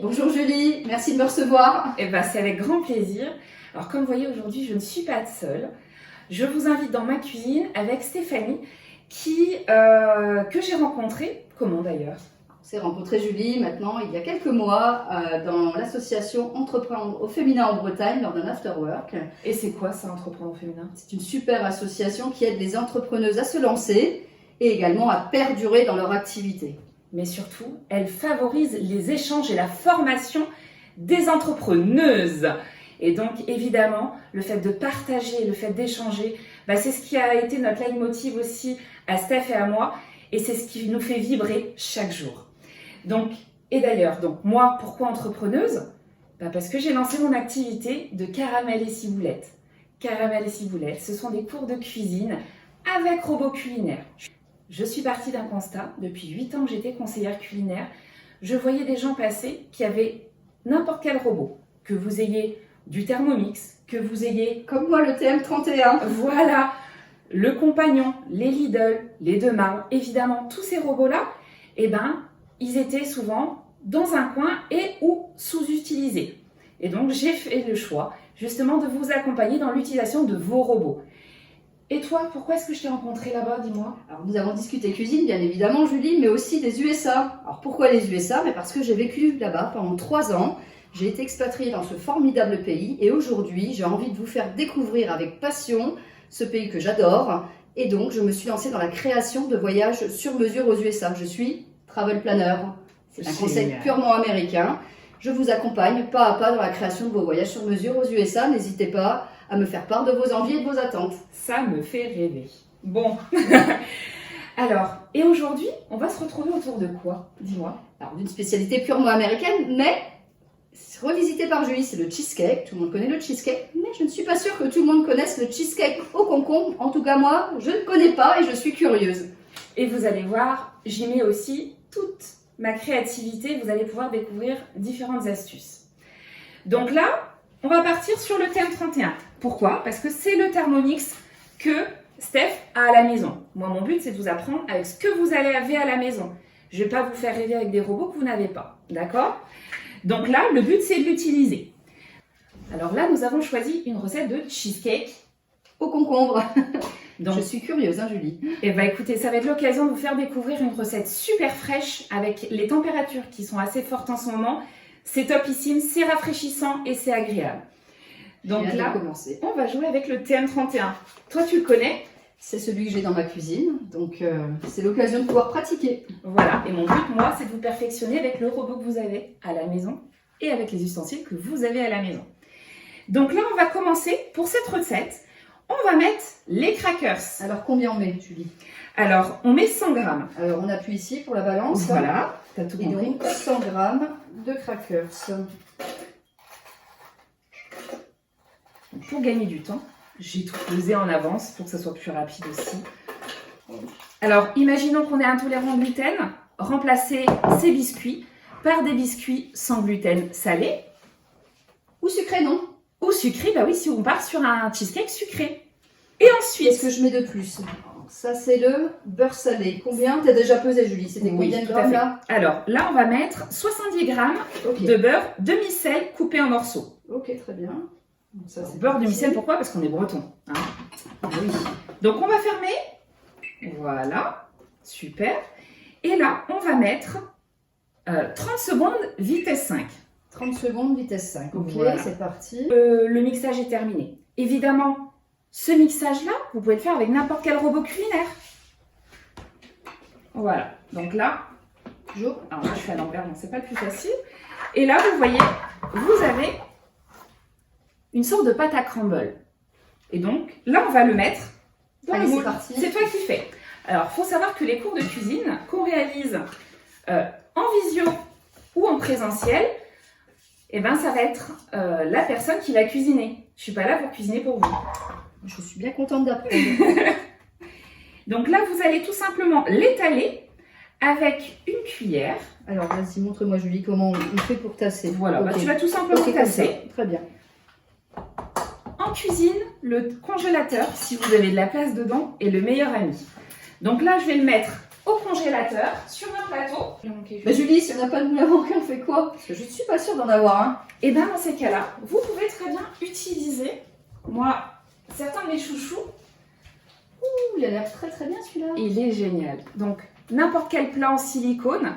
Bonjour Julie, merci de me recevoir. Eh ben, c'est avec grand plaisir. Alors comme vous voyez aujourd'hui, je ne suis pas seule. Je vous invite dans ma cuisine avec Stéphanie que j'ai rencontrée. Comment d'ailleurs? On s'est rencontré Julie maintenant il y a quelques mois dans l'association Entreprendre au féminin en Bretagne lors d'un afterwork. Et c'est quoi ça, Entreprendre au féminin? C'est une super association qui aide les entrepreneuses à se lancer et également à perdurer dans leur activité. Mais surtout, elle favorise les échanges et la formation des entrepreneuses. Et donc, évidemment, le fait de partager, le fait d'échanger, c'est ce qui a été notre leitmotiv aussi à Steph et à moi. Et c'est ce qui nous fait vibrer chaque jour. Donc, et d'ailleurs, moi, pourquoi entrepreneuse? Parce que j'ai lancé mon activité de caramel et ciboulette. Caramel et ciboulette, ce sont des cours de cuisine avec robot culinaire. Je suis partie d'un constat. Depuis 8 ans que j'étais conseillère culinaire, je voyais des gens passer qui avaient n'importe quel robot. Que vous ayez du Thermomix, que vous ayez... Comme moi, le TM31. Voilà, le Compagnon, les Lidl, les Deux Marles, évidemment, tous ces robots-là, ils étaient souvent dans un coin et ou sous-utilisés. Et donc, j'ai fait le choix, justement, de vous accompagner dans l'utilisation de vos robots. Et toi, pourquoi est-ce que je t'ai rencontré là-bas, dis-moi? Alors, nous avons discuté cuisine, bien évidemment, Julie, mais aussi des USA. Alors, pourquoi les USA? Parce que j'ai vécu là-bas pendant 3 ans. J'ai été expatriée dans ce formidable pays et aujourd'hui, j'ai envie de vous faire découvrir avec passion ce pays que j'adore. Et donc, je me suis lancée dans la création de voyages sur mesure aux USA. Je suis travel planner. C'est un concept purement américain. Je vous accompagne pas à pas dans la création de vos voyages sur mesure aux USA. N'hésitez pas à me faire part de vos envies et de vos attentes. Ça me fait rêver. Bon. Alors, et aujourd'hui, on va se retrouver autour de quoi? Dis-moi. Alors, d'une spécialité purement américaine, mais revisité par Julie, c'est le cheesecake. Tout le monde connaît le cheesecake, mais je ne suis pas sûre que tout le monde connaisse le cheesecake au concombre. En tout cas, moi, je ne connais pas et je suis curieuse. Et vous allez voir, j'y mets aussi toute ma créativité. Vous allez pouvoir découvrir différentes astuces. Donc là, on va partir sur le TM31. Pourquoi? Parce que c'est le Thermomix que Steph a à la maison. Moi, mon but, c'est de vous apprendre avec ce que vous avez à la maison. Je ne vais pas vous faire rêver avec des robots que vous n'avez pas. D'accord? Donc là, le but, c'est de l'utiliser. Alors là, nous avons choisi une recette de cheesecake au concombre. Donc, je suis curieuse, Julie. Et écoutez, ça va être l'occasion de vous faire découvrir une recette super fraîche avec les températures qui sont assez fortes en ce moment. C'est topissime, c'est rafraîchissant et c'est agréable. Donc là, on va jouer avec le TM31. Toi, tu le connais? C'est celui que j'ai dans ma cuisine, donc c'est l'occasion de pouvoir pratiquer. Voilà, et mon but, moi, c'est de vous perfectionner avec le robot que vous avez à la maison et avec les ustensiles que vous avez à la maison. Donc là, on va commencer pour cette recette. On va mettre les crackers. Alors, combien on met, Julie? Alors, on met 100 grammes. Alors, on appuie ici pour la balance. Voilà, tu as tout compris. Et donc, 100 grammes de crackers. Pour gagner du temps, j'ai tout pesé en avance pour que ça soit plus rapide aussi. Alors, imaginons qu'on est intolérant au gluten. Remplacez ces biscuits par des biscuits sans gluten salés. Ou sucré, non? Ou sucré, oui, si on part sur un cheesecake sucré. Et ensuite... Qu'est-ce que je mets de plus? Ça, c'est le beurre salé. Combien? T'as déjà pesé, Julie? C'était combien de grammes, là? Alors, là, on va mettre 70 grammes de beurre demi-sel coupé en morceaux. Ok, très bien. Donc ça, c'est beurre demi-sel, pourquoi? Parce qu'on est breton. Hein. Oui. Donc, on va fermer. Voilà. Super. Et là, on va mettre 30 secondes vitesse 5. 30 secondes vitesse 5. Ok, voilà. C'est parti. Le mixage est terminé. Évidemment, ce mixage-là, vous pouvez le faire avec n'importe quel robot culinaire. Voilà. Donc là, alors là, je suis à l'envers, donc c'est pas le plus facile. Et là, vous voyez, vous avez une sorte de pâte à crumble. Et donc, là, on va le mettre dans le moule. C'est toi qui fais. Alors, il faut savoir que les cours de cuisine qu'on réalise en visio ou en présentiel, ça va être la personne qui va cuisiner. Je ne suis pas là pour cuisiner pour vous. Je suis bien contente d'apprendre. Donc là, vous allez tout simplement l'étaler avec une cuillère. Alors, vas-y, montre-moi, Julie, comment on fait pour tasser. Voilà, tu vas tout simplement tasser. Très bien. En cuisine, le congélateur, si vous avez de la place dedans, est le meilleur ami. Donc là, je vais le mettre au congélateur sur un plateau. Bah Julie, si on n'a pas de moule à manquer, on fait quoi? Parce que je ne suis pas sûre d'en avoir un. Et bien dans ces cas-là, vous pouvez très bien utiliser, moi, certains de mes chouchous. Ouh, il a l'air très très bien celui-là. Il est génial. Donc, n'importe quel plat en silicone,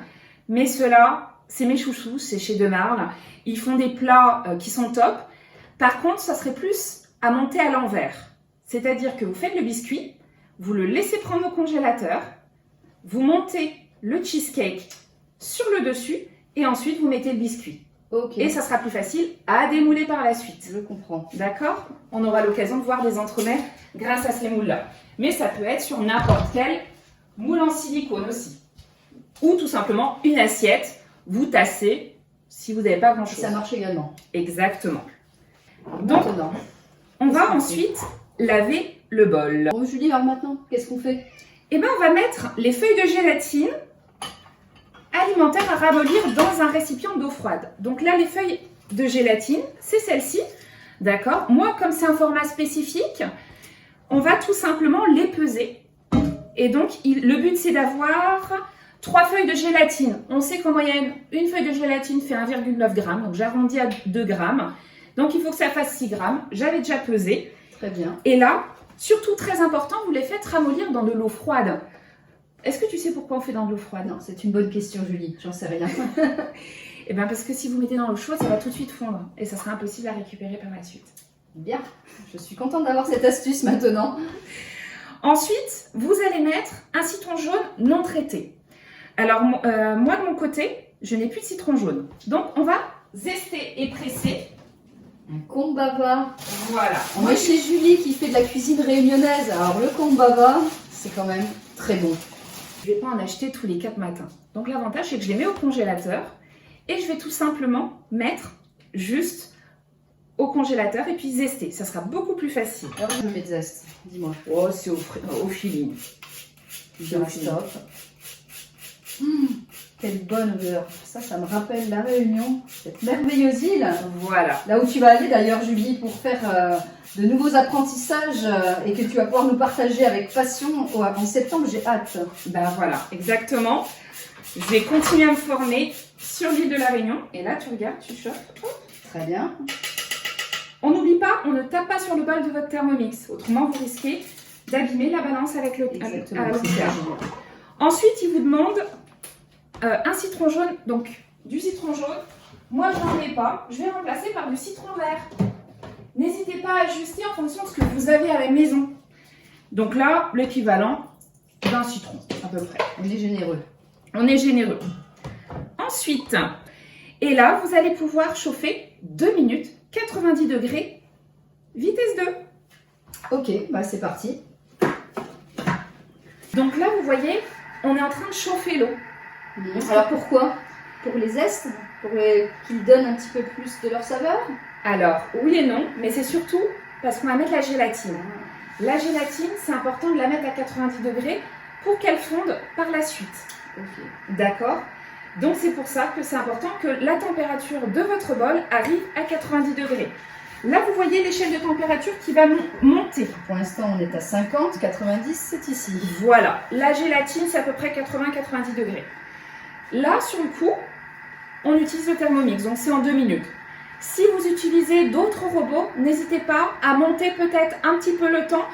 mais ceux-là, c'est mes chouchous, c'est chez De Marle. Ils font des plats qui sont top. Par contre, ça serait plus à monter à l'envers. C'est-à-dire que vous faites le biscuit, vous le laissez prendre au congélateur, vous montez le cheesecake sur le dessus et ensuite vous mettez le biscuit. Ok. Et ça sera plus facile à démouler par la suite. Je comprends. D'accord? On aura l'occasion de voir des entremets grâce à ces moules-là. Mais ça peut être sur n'importe quel moule en silicone aussi. Ou tout simplement une assiette, vous tassez si vous n'avez pas grand-chose. Ça marche également. Exactement. Donc, Maintenant. on va ensuite laver le bol. Bon Julie, alors maintenant, qu'est-ce qu'on fait? Et bien, on va mettre les feuilles de gélatine alimentaire à ramollir dans un récipient d'eau froide. Donc là, les feuilles de gélatine, c'est celle-ci. D'accord? Moi, comme c'est un format spécifique, on va tout simplement les peser. Et donc, le but, c'est d'avoir 3 feuilles de gélatine. On sait qu'en moyenne, une feuille de gélatine fait 1,9 g. Donc, j'arrondis à 2 grammes. Donc, il faut que ça fasse 6 grammes. J'avais déjà pesé. Très bien. Et là, surtout très important, vous les faites ramollir dans de l'eau froide. Est-ce que tu sais pourquoi on fait dans de l'eau froide? Non, c'est une bonne question Julie, j'en sais rien. Eh bien, parce que si vous mettez dans l'eau chaude, ça va tout de suite fondre. Et ça sera impossible à récupérer par la suite. Bien, je suis contente d'avoir cette astuce maintenant. Ensuite, vous allez mettre un citron jaune non traité. Alors, moi, de mon côté, je n'ai plus de citron jaune. Donc, on va zester et presser. Un kombava. Voilà. On est chez Julie qui fait de la cuisine réunionnaise. Alors le kombava, c'est quand même très bon. Je ne vais pas en acheter tous les 4 matins. Donc, l'avantage, c'est que je les mets au congélateur. Et je vais tout simplement mettre juste au congélateur et puis zester. Ça sera beaucoup plus facile. Alors je mets de zeste, dis-moi. Oh, c'est au feeling. Bien, stop. Quelle bonne odeur. Ça me rappelle la Réunion, cette merveilleuse île. Voilà. Là où tu vas aller d'ailleurs Julie pour faire de nouveaux apprentissages et que tu vas pouvoir nous partager avec passion en septembre, j'ai hâte. Ben voilà, exactement. Je vais continuer à me former sur l'île de la Réunion. Et là, tu regardes, tu chauffes. Très bien. On n'oublie pas, on ne tape pas sur le bol de votre Thermomix. Autrement, vous risquez d'abîmer la balance avec le Exactement. avec c'est ça, l'eau. Julie. Ensuite, il vous demande un citron jaune. Donc, du citron jaune. Moi, je n'en ai pas. Je vais remplacer par du citron vert. N'hésitez pas à ajuster en fonction de ce que vous avez à la maison. Donc là, l'équivalent d'un citron, à peu près. On est généreux. On est généreux. Ensuite, et là, vous allez pouvoir chauffer 2 minutes, 90 degrés, vitesse 2. Ok, bah c'est parti. Donc là, vous voyez, on est en train de chauffer l'eau. Alors pourquoi? Pour les zestes? Pour qu'ils donnent un petit peu plus de leur saveur? Alors, oui et non, mais c'est surtout parce qu'on va mettre la gélatine. La gélatine, c'est important de la mettre à 90 degrés pour qu'elle fonde par la suite. Ok. D'accord? Donc c'est pour ça que c'est important que la température de votre bol arrive à 90 degrés. Là, vous voyez l'échelle de température qui va monter. Pour l'instant, on est à 50, 90, c'est ici. Voilà, la gélatine, c'est à peu près 80-90 degrés. Là, sur le coup, on utilise le Thermomix, donc c'est en 2 minutes. Si vous utilisez d'autres robots, n'hésitez pas à monter peut-être un petit peu le temps.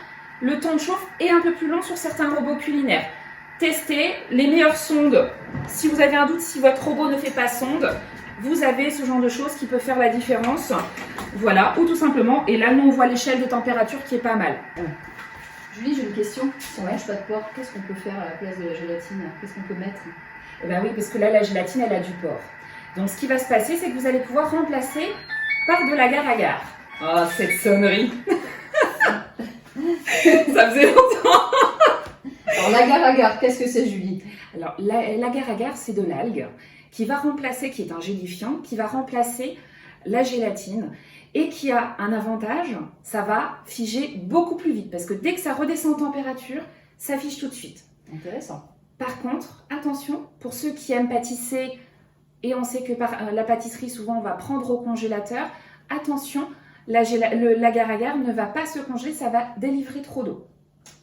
Le temps de chauffe est un peu plus long sur certains robots culinaires. Testez les meilleures sondes. Si vous avez un doute si votre robot ne fait pas sonde, vous avez ce genre de choses qui peut faire la différence. Voilà, ou tout simplement, et là nous on voit l'échelle de température qui est pas mal. Julie, j'ai une question. Si on Ouais. mange pas de porc, qu'est-ce qu'on peut faire à la place de la gélatine? Qu'est-ce qu'on peut mettre? Eh bien oui, parce que là la gélatine elle a du porc. Donc ce qui va se passer, c'est que vous allez pouvoir remplacer par de l'agar-agar. Oh, cette sonnerie. Ça faisait longtemps. Alors l'agar-agar, qu'est-ce que c'est Julie? Alors, l'agar-agar, c'est de l'algue qui va remplacer, qui est un gélifiant, qui va remplacer la gélatine et qui a un avantage, ça va figer beaucoup plus vite parce que dès que ça redescend en température, ça fige tout de suite. Intéressant. Par contre, attention, pour ceux qui aiment pâtisser, et on sait que par la pâtisserie, souvent, on va prendre au congélateur, attention, l'agar-agar ne va pas se congeler, ça va délivrer trop d'eau.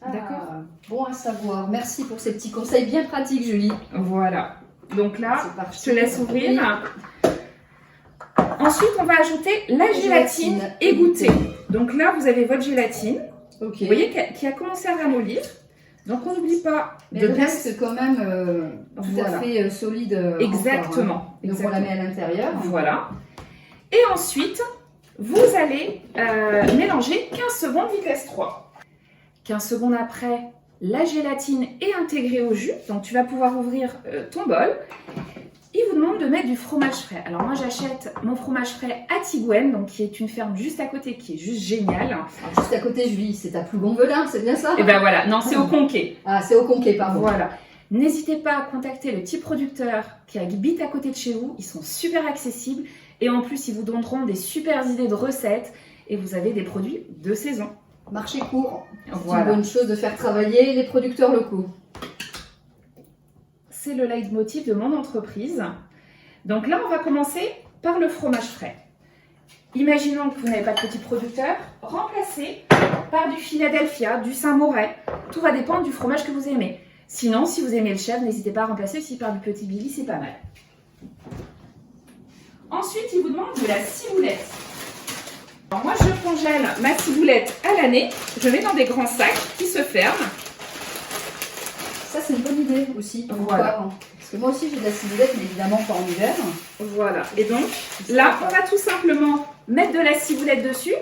D'accord. Bon à savoir. Merci pour ces petits conseils bien pratiques, Julie. Voilà. Donc là, C'est parti. je te laisse ouvrir. Ensuite, on va ajouter la gélatine égouttée. Donc là, vous avez votre gélatine. Ok. Vous voyez qui a commencé à ramollir. Donc on n'oublie pas Mais de elle bien... reste quand même tout Voilà. à fait solide. Exactement. Encore, hein. Donc on la met à l'intérieur. Voilà. Et ensuite, vous allez mélanger 15 secondes vitesse 3. 15 secondes après, la gélatine est intégrée au jus. Donc tu vas pouvoir ouvrir ton bol. Il vous demande de mettre du fromage frais. Alors moi j'achète mon fromage frais à Tigouenne, donc qui est une ferme juste à côté, qui est juste géniale. Alors, juste à côté, Julie, c'est à Plougonvelin, c'est bien ça? Et ben voilà, non c'est au Conquet. Ah, c'est au Conquet, pardon. Voilà. N'hésitez pas à contacter le petit producteur qui habite à côté de chez vous. Ils sont super accessibles et en plus ils vous donneront des super idées de recettes et vous avez des produits de saison. Marché court. C'est Voilà. une bonne chose de faire travailler les producteurs locaux. C'est le leitmotiv de mon entreprise. Donc là, on va commencer par le fromage frais. Imaginons que vous n'avez pas de petit producteur, remplacez par du Philadelphia, du Saint-Moret. Tout va dépendre du fromage que vous aimez. Sinon, si vous aimez le chèvre, n'hésitez pas à remplacer aussi par du petit Billy, c'est pas mal. Ensuite, il vous demande de la ciboulette. Alors moi, je congèle ma ciboulette à l'année. Je mets dans des grands sacs qui se ferment. Ça, c'est une bonne idée aussi. Voilà. Parce que moi aussi, j'ai de la ciboulette, mais évidemment pas en hiver. Voilà. Et donc, là, on va tout simplement mettre de la ciboulette dessus.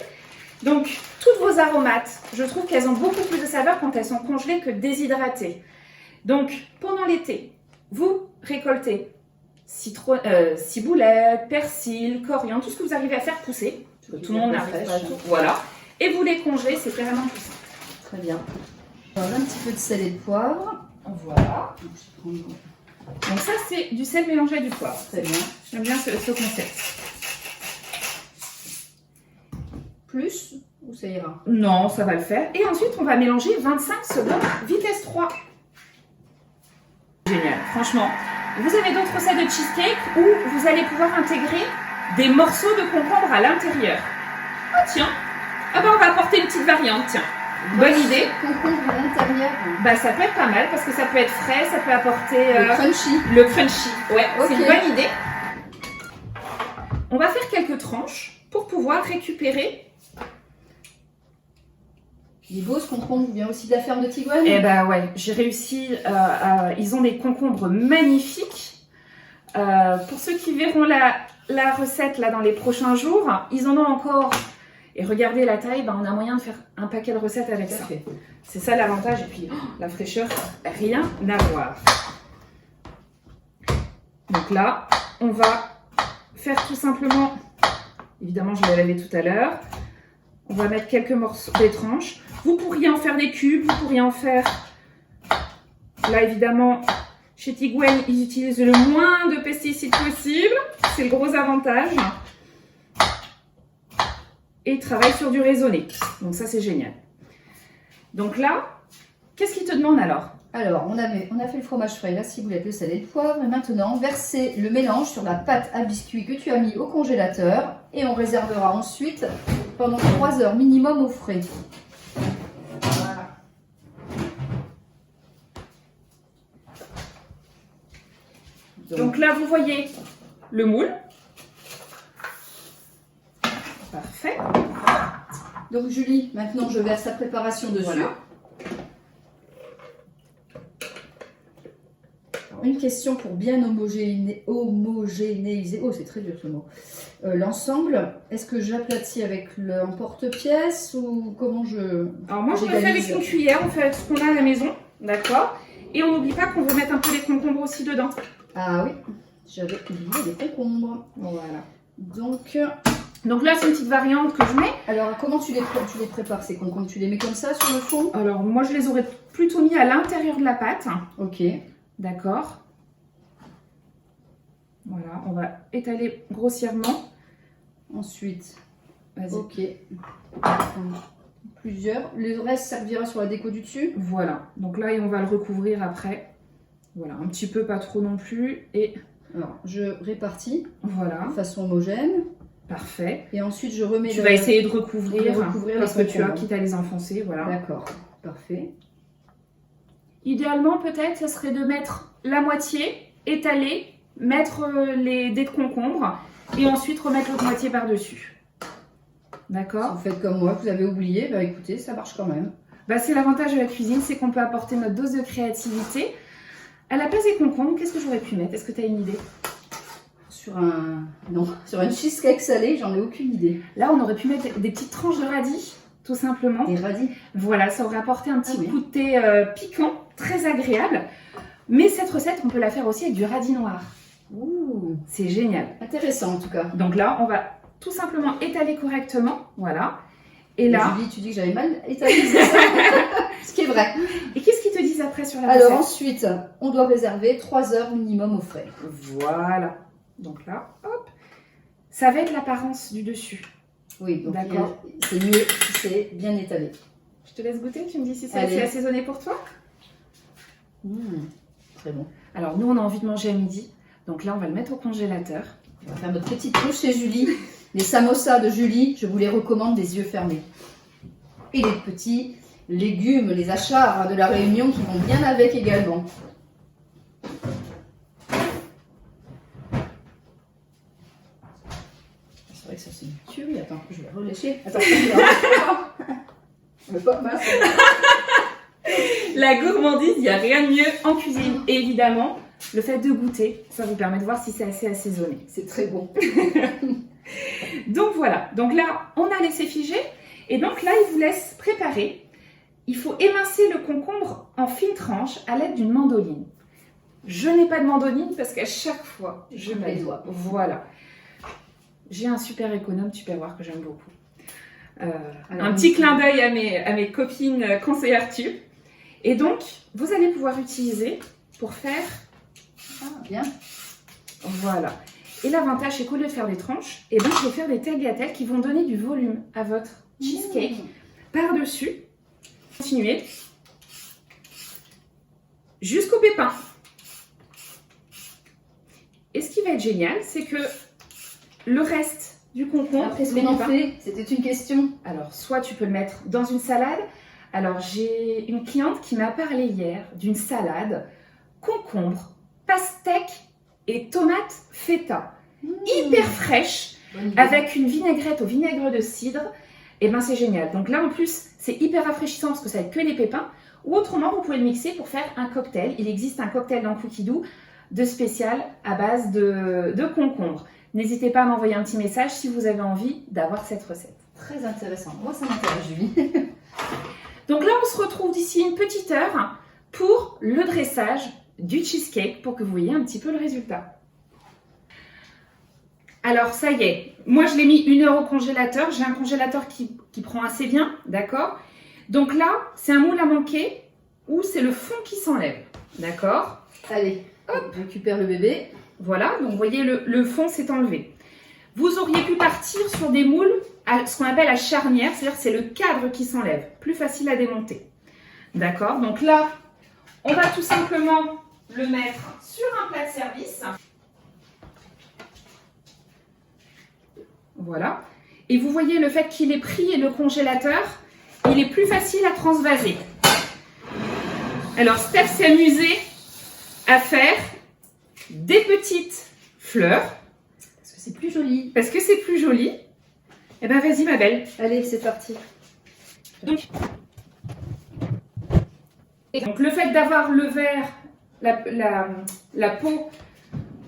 Donc, toutes vos aromates, je trouve qu'elles ont beaucoup plus de saveur quand elles sont congelées que déshydratées. Donc, pendant l'été, vous récoltez ciboulette, persil, coriandre, tout ce que vous arrivez à faire pousser. Parce que tout le monde n'arrive pas à tout. Voilà. Et vous les congelez, c'est carrément plus simple. Très bien. Alors, un petit peu de sel et de poivre. Voilà. Donc, je prends... Donc ça, c'est du sel mélangé à du poivre. Très bien. J'aime bien ce concept. Plus ou ça ira? Non, ça va le faire. Et ensuite, on va mélanger 25 secondes, vitesse 3. Génial, franchement. Vous avez d'autres recettes de cheesecake où vous allez pouvoir intégrer des morceaux de concombre à l'intérieur. Ah tiens, ah ben on va apporter une petite variante, tiens. Bonne idée. Concombre à l'intérieur. Bah ça peut être pas mal parce que ça peut être frais, ça peut apporter Le crunchy. le crunchy. Ouais, Ok. c'est une bonne idée. On va faire quelques tranches pour pouvoir récupérer. Il est beau ce concombre, vient aussi de la ferme de Tigouenne. Eh ben ouais, j'ai réussi. Ils ont des concombres magnifiques. Pour ceux qui verront la recette là dans les prochains jours, ils en ont encore. Et regardez la taille, ben, on a moyen de faire un paquet de recettes avec ça. C'est ça l'avantage. Et puis la fraîcheur, rien à voir. Donc là, on va faire tout simplement. Évidemment, je l'ai lavé tout à l'heure. On va mettre quelques morceaux, des tranches. Vous pourriez en faire des cubes, vous pourriez en faire... Là, évidemment, chez Tigouenne, ils utilisent le moins de pesticides possible. C'est le gros avantage. Et ils travaillent sur du raisonné. Donc ça, c'est génial. Donc là, qu'est-ce qu'ils te demandent alors? Alors, on a fait le fromage frais, la ciboulette, le sel et le poivre. Et maintenant, verser le mélange sur la pâte à biscuits que tu as mis au congélateur. Et on réservera ensuite pendant 3 heures minimum au frais. Voilà. Donc là, vous voyez le moule. Parfait. Donc Julie, maintenant je verse la préparation dessus. Voilà. Alors, une question pour bien homogénéiser. Oh, c'est très dur ce mot. L'ensemble, est-ce que j'aplatis avec un porte-pièce ou comment je... Alors moi, je le fais avec une cuillère. On fait ce qu'on a à la maison. D'accord. Et on n'oublie pas qu'on veut mettre un peu les concombres aussi dedans. Ah oui, j'avais oublié des concombres. Voilà. Donc là, c'est une petite variante que je mets. alors comment tu les prépares ces concombres? Tu les mets comme ça sur le fond? Alors moi, je les aurais plutôt mis à l'intérieur de la pâte. Ok. D'accord. Voilà, on va étaler grossièrement. Ensuite, Vas-y. ok. Plusieurs. Le reste servira sur la déco du dessus. Voilà. Donc là, et on va le recouvrir après. Voilà, un petit peu, pas trop non plus. Et Alors, je répartis voilà. de façon homogène. Parfait. Et ensuite, je remets Tu vas essayer de recouvrir, de recouvrir parce les que tu as, concombres. quitte à les enfoncer. Voilà. D'accord, parfait. idéalement peut-être, ça serait de mettre la moitié, étaler, mettre les dés de concombre et ensuite remettre l'autre moitié par-dessus. D'accord? Si vous faites comme moi, que vous avez oublié, bah écoutez, ça marche quand même. Bah, c'est l'avantage de la cuisine, c'est qu'on peut apporter notre dose de créativité. À la place des concombres, qu'est-ce que j'aurais pu mettre? Est-ce que tu as une idée? Sur une cheesecake salée, j'en ai aucune idée. Là, on aurait pu mettre des petites tranches de radis, tout simplement. Des radis. Voilà, ça aurait apporté un petit oui. goûter piquant, très agréable. Mais cette recette, on peut la faire aussi avec du radis noir. Ouh, C'est génial. intéressant en tout cas. Donc là, on va tout simplement étaler correctement. Voilà. Et là... Julie, tu dis que j'avais mal étalé, c'est ça? Ce qui est vrai. Et qu'est-ce qu'ils te disent après sur la Alors recette? ensuite, on doit réserver 3 heures minimum au frais. Voilà. Donc là, hop. Ça va être l'apparence du dessus. Oui, donc D'accord. c'est mieux si c'est bien étalé. Je te laisse goûter, tu me dis si c'est Allez. assez assaisonné pour toi. Très bon. Alors nous, on a envie de manger à midi. Donc là, on va le mettre au congélateur. On va faire notre petite touche chez Julie. Les samosas de Julie, je vous les recommande des yeux fermés. Et les petits légumes, les achats de la Réunion qui vont bien avec également. C'est vrai que ça c'est une tuerie. Attends, je vais relâcher. Attends, je vais relâcher. Mais pas mince. La gourmandise, il n'y a rien de mieux en cuisine. Et évidemment, le fait de goûter, ça vous permet de voir si c'est assez assaisonné. C'est très bon. Donc voilà, donc là, on a laissé figer. Et donc là, il vous laisse préparer. Il faut émincer le concombre en fines tranches à l'aide d'une mandoline. Je n'ai pas de mandoline parce qu'à chaque fois, je mets les doigts. Voilà. J'ai un super économe, tu peux voir que j'aime beaucoup. Un petit clin d'œil à mes copines conseillères tubes. Et donc, vous allez pouvoir utiliser pour faire... Ah, bien. Voilà. Et l'avantage, c'est qu'au lieu de faire des tranches, eh ben, je vais faire des tagliatelles qui vont donner du volume à votre cheesecake. Par-dessus, continuez jusqu'au pépin. Et ce qui va être génial, c'est que le reste du concombre... Après, ce qu'on en fait, c'était une question. Alors, soit tu peux le mettre dans une salade. Alors, j'ai une cliente qui m'a parlé hier d'une salade concombre, pastèque et tomate feta. Hyper fraîche, avec une vinaigrette au vinaigre de cidre. Et ben c'est génial. Donc là, en plus, c'est hyper rafraîchissant parce que ça va être que les pépins. Ou autrement, vous pouvez le mixer pour faire un cocktail. Il existe un cocktail dans Cookie Dough de spécial à base de concombre. N'hésitez pas à m'envoyer un petit message si vous avez envie d'avoir cette recette. Très intéressant. Moi, ça m'intéresse, Julie. Donc là, on se retrouve d'ici une petite heure pour le dressage du cheesecake pour que vous voyez un petit peu le résultat. Alors, ça y est. Moi, je l'ai mis 1 heure au congélateur. J'ai un congélateur qui prend assez bien, d'accord? Donc là, c'est un moule à manquer ou c'est le fond qui s'enlève, d'accord? Allez, hop, on récupère le bébé. Voilà, donc vous voyez, le fond s'est enlevé. Vous auriez pu partir sur des moules, à ce qu'on appelle à charnière, c'est-à-dire c'est le cadre qui s'enlève, plus facile à démonter. D'accord? Donc là, on va tout simplement le mettre sur un plat de service. Voilà. Et vous voyez le fait qu'il est pris le congélateur, il est plus facile à transvaser. Alors, Steph s'est amusé à faire des petites fleurs. Parce que c'est plus joli. Parce que c'est plus joli. Eh ben, vas-y, ma belle. Allez, c'est parti. Donc, le fait d'avoir le verre, la peau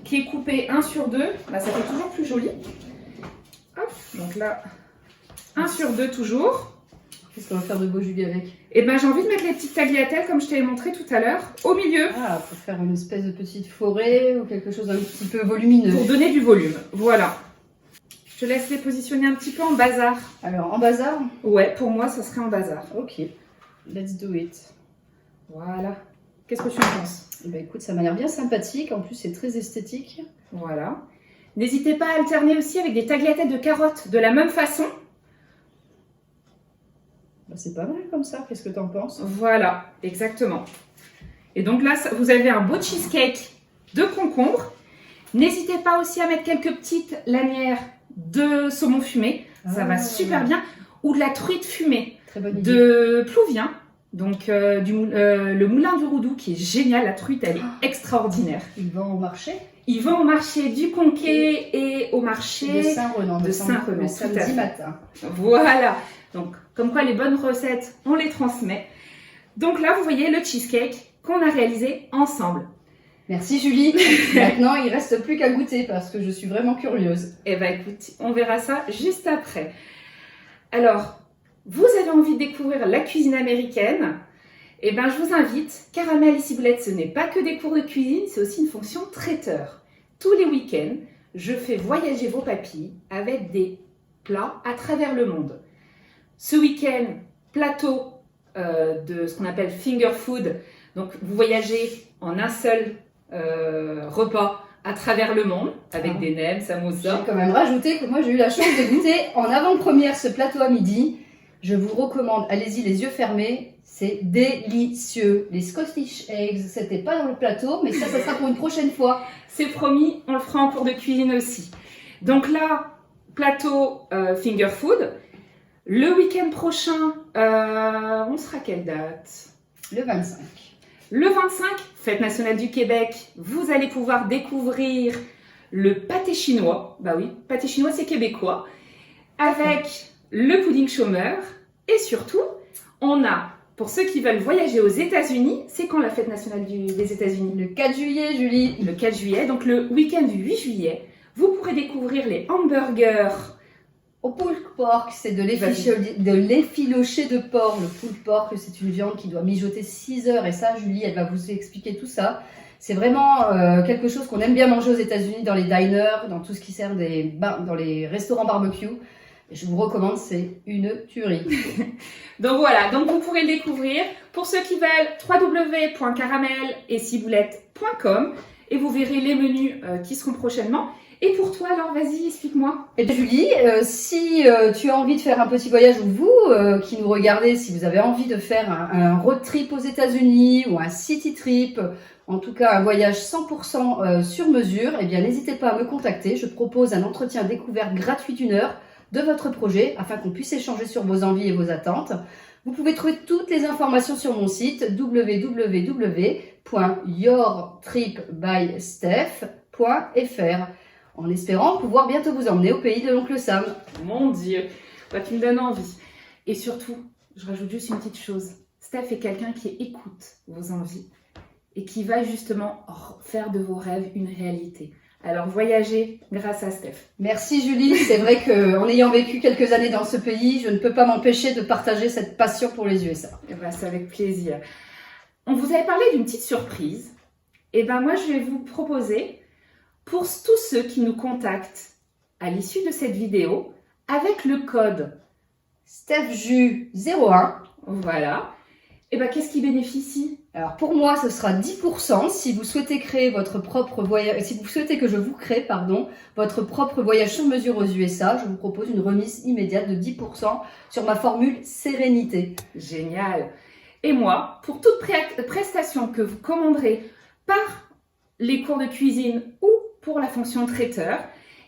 qui est coupée 1 sur 2, bah, ça fait toujours plus joli. Hop, donc là, 1 sur 2 toujours. Qu'est-ce qu'on va faire de beau, Julie, avec? Et ben j'ai envie de mettre les petites tagliatelles comme je t'avais montré tout à l'heure, au milieu. Ah, pour faire une espèce de petite forêt ou quelque chose d'un petit peu volumineux. Pour donner du volume, voilà. Je te laisse les positionner un petit peu en bazar. Alors, en bazar? Ouais, pour moi, ça serait en bazar. Ok, let's do it. Voilà. Qu'est-ce que tu en penses? Eh ben, écoute, ça m'a l'air bien sympathique. En plus, c'est très esthétique. Voilà. N'hésitez pas à alterner aussi avec des tagliatelles de carottes de la même façon. Ben, c'est pas mal comme ça. Qu'est-ce que t'en penses? Voilà, exactement. Et donc là, vous avez un beau cheesecake de concombre. N'hésitez pas aussi à mettre quelques petites lanières de saumon fumé. Ça va super bien. Ou de la truite fumée. Très bonne idée. De Plouvien. Donc le moulin du Roudou qui est génial, la truite elle est extraordinaire. Ils vont au marché Ils vont au marché du Conquet et au marché de Saint-Renan, de Saint-Renan, le tout à fait. samedi matin. Voilà, donc comme quoi les bonnes recettes, on les transmet. Donc là, vous voyez le cheesecake qu'on a réalisé ensemble. Merci Julie. Maintenant, il reste plus qu'à goûter parce que je suis vraiment curieuse. Eh bien écoute, on verra ça juste après. Alors, vous avez envie de découvrir la cuisine américaine? Eh bien, je vous invite. Caramel et Ciboulette, ce n'est pas que des cours de cuisine, c'est aussi une fonction traiteur. Tous les week-ends, je fais voyager vos papilles avec des plats à travers le monde. Ce week-end, plateau de ce qu'on appelle finger food. Donc, vous voyagez en un seul repas à travers le monde avec des nems, samosas. J'ai quand même rajouté que moi j'ai eu la chance de goûter en avant-première ce plateau à midi. Je vous recommande, allez-y les yeux fermés, c'est délicieux. Les Scottish eggs, c'était pas dans le plateau, mais ça sera pour une prochaine fois. C'est promis, on le fera en cours de cuisine aussi. Donc là, plateau finger food. Le week-end prochain, on sera à quelle date? Le 25. Le 25, Fête nationale du Québec, vous allez pouvoir découvrir le pâté chinois. Bah oui, pâté chinois, c'est québécois. Avec le pudding chômeur. Et surtout, on a, pour ceux qui veulent voyager aux États-Unis, c'est quand la Fête nationale des États-Unis? Le 4 juillet, Julie. Le 4 juillet, donc le week-end du 8 juillet, vous pourrez découvrir les hamburgers au pulled pork, c'est de l'effiloché de porc. Le pulled pork, c'est une viande qui doit mijoter 6 heures. Et ça, Julie, elle va vous expliquer tout ça. C'est vraiment quelque chose qu'on aime bien manger aux États-Unis, dans les diners, dans tout ce qui sert dans les restaurants barbecue. Et je vous recommande, c'est une tuerie. Donc voilà, donc vous pourrez le découvrir. Pour ceux qui veulent, www.carameleciboulette.com et vous verrez les menus qui seront prochainement. Et pour toi, alors, vas-y, explique-moi. Et Julie, si tu as envie de faire un petit voyage, ou vous qui nous regardez, si vous avez envie de faire un road trip aux États-Unis ou un city trip, en tout cas un voyage 100% sur mesure, eh bien n'hésitez pas à me contacter. Je propose un entretien découverte gratuit d'1 heure de votre projet afin qu'on puisse échanger sur vos envies et vos attentes. Vous pouvez trouver toutes les informations sur mon site www.yourtripbysteph.fr en espérant pouvoir bientôt vous emmener au pays de l'oncle Sam. Mon Dieu, bah, tu me donnes envie. Et surtout, je rajoute juste une petite chose. Steph est quelqu'un qui écoute vos envies et qui va justement faire de vos rêves une réalité. Alors voyagez grâce à Steph. Merci Julie, c'est vrai qu'en ayant vécu quelques années dans ce pays, je ne peux pas m'empêcher de partager cette passion pour les USA. Et ben, c'est avec plaisir. On vous avait parlé d'une petite surprise. Et ben moi je vais vous proposer, pour tous ceux qui nous contactent à l'issue de cette vidéo, avec le code StephJu01, voilà, et ben qu'est-ce qui bénéficie? Alors pour moi, ce sera 10% si vous souhaitez créer votre propre voyage, si vous souhaitez que je vous crée, votre propre voyage sur mesure aux USA, je vous propose une remise immédiate de 10% sur ma formule Sérénité. Génial. Et moi, pour toute prestation que vous commanderez par les cours de cuisine ou pour la fonction traiteur,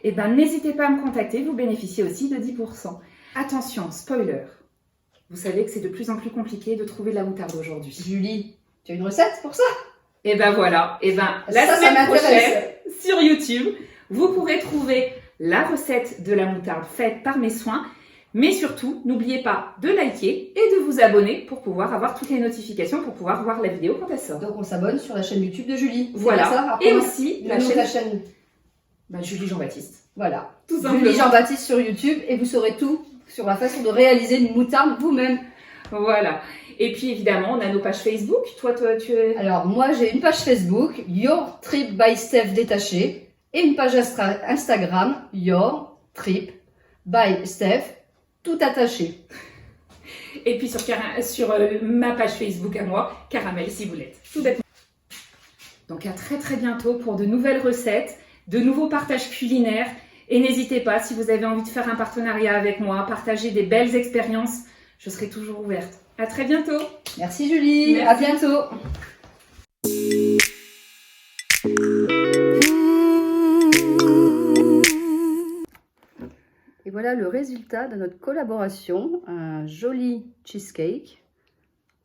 eh ben n'hésitez pas à me contacter, vous bénéficiez aussi de 10%. Attention, spoiler, vous savez que c'est de plus en plus compliqué de trouver de la moutarde aujourd'hui. Julie, tu as une recette pour ça? Et ben voilà, et ben la semaine prochaine sur YouTube, vous pourrez trouver la recette de la moutarde faite par mes soins. Mais surtout, n'oubliez pas de liker et de vous abonner pour pouvoir avoir toutes les notifications, pour pouvoir voir la vidéo quand elle sort. Donc on s'abonne sur la chaîne YouTube de Julie. Voilà. Ça et aussi la chaîne. Julie Jean-Baptiste. Voilà. Tout simplement. Julie Jean-Baptiste sur YouTube et vous saurez tout sur la façon de réaliser une moutarde vous-même. Voilà. Et puis évidemment, on a nos pages Facebook. Toi, tu es... Alors moi, j'ai une page Facebook, Your Trip by Steph détaché, et une page Instagram, Your Trip by Steph, tout attaché. Et puis sur ma page Facebook à moi, Caramel Ciboulette. Tout bêtement. Donc à très très bientôt pour de nouvelles recettes, de nouveaux partages culinaires. Et n'hésitez pas, si vous avez envie de faire un partenariat avec moi, partager des belles expériences, je serai toujours ouverte. À très bientôt. Merci Julie, Merci. À bientôt. Et voilà le résultat de notre collaboration, un joli cheesecake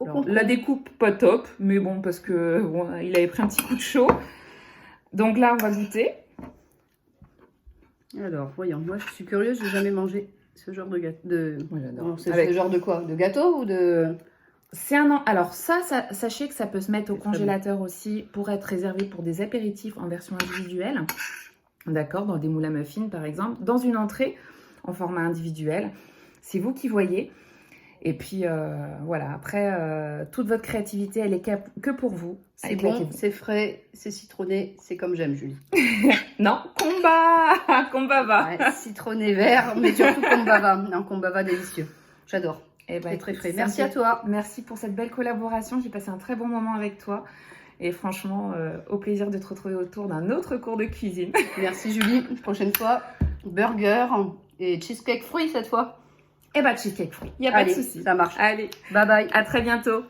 au Alors, concombre. la découpe, pas top, mais bon, parce que bon, il avait pris un petit coup de chaud. Donc là, on va goûter. Alors, voyons, moi je suis curieuse, j'ai jamais mangé ce genre de gâteau. Moi, j'adore. Non, c'est Avec- ce genre de quoi? De gâteau ou de... C'est un an. Alors ça, sachez que ça peut se mettre au C'est très congélateur aussi pour être réservé pour des apéritifs en version individuelle. D'accord, dans des moules à muffins par exemple, dans une entrée en format individuel. C'est vous qui voyez. Et puis voilà, après, toute votre créativité, elle est que pour vous. C'est Allez, bon, claquez-vous. c'est frais, c'est citronné, c'est comme j'aime, Julie. Non, combat Combat va. Ouais, citronné vert, mais surtout kombava. Un kombava délicieux. J'adore. Eh ben, C'est très frais. écoute, Merci ça à me toi. fait- Merci pour cette belle collaboration. J'ai passé un très bon moment avec toi. Et franchement, au plaisir de te retrouver autour d'un autre cours de cuisine. Merci Julie. Prochaine fois, burger et cheesecake fruits cette fois. Eh ben, cheesecake fruit. Il n'y a pas de Allez, souci. ça marche. Allez, Bye bye. à très bientôt.